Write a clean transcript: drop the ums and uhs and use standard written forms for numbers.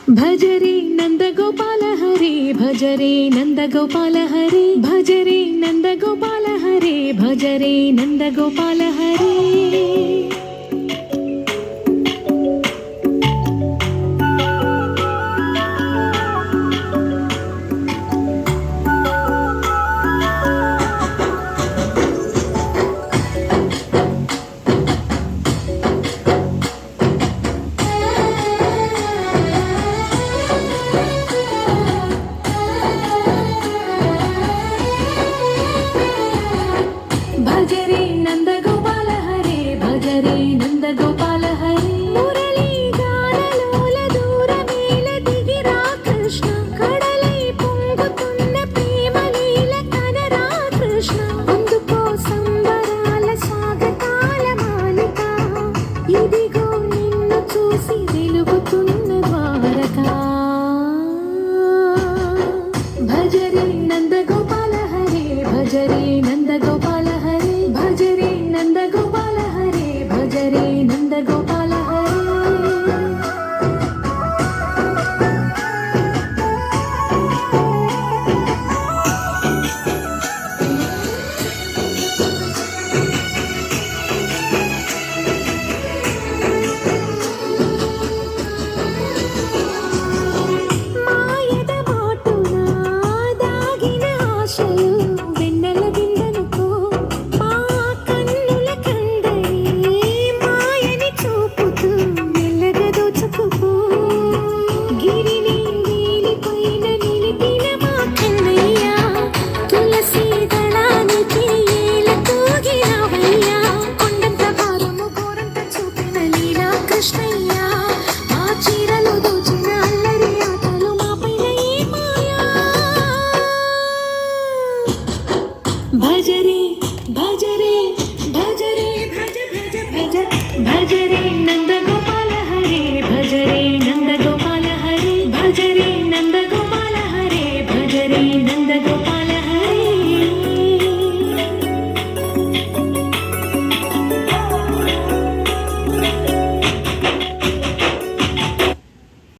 భజరే నందగోపాల హరే భజరే నందగోపాల హరే భజరే నందగోపాల హరే భజరే నందగోపాల హరే భజరే నందగోపాల హరే భజరే నందగోపాల హరే మురళీ గానలోల దూరమేల దిగిరా కృష్ణ కడలై పొంగుతున్న ప్రేమలీల కనరా కృష్ణ అందుకో సంబరాల స్వాగతాల మాలిక ఇదిగో నిన్ను చూసి వెలుగుతున్న ద్వారకా భజరే నందగోపాల హరే భజరే నందగోపాల హరే భజరే నందగోపాల హరే భజరే నందగోపాల హరే మాయద మాటున దాగిన ఆశలు వెన్నెల విందనుకో మా కన్నుల కందని మాయని చూపుతూ మెల్లగా దోచుకుపో గిరిని నీలిపైన నిలిపిన మా కన్నయ్య తులసి దళానికి ఏల తూగినవయ్యా కొండంత భారము గోరంత చూపిన లీలా కృష్ణయ్య మా చీరలు దోచిన అల్లరి ఆటలు మాపైన ఏ మాయా భజరే భజరే భజరే భజ భజ భజ భజరే నందగోపాల హరే భజరే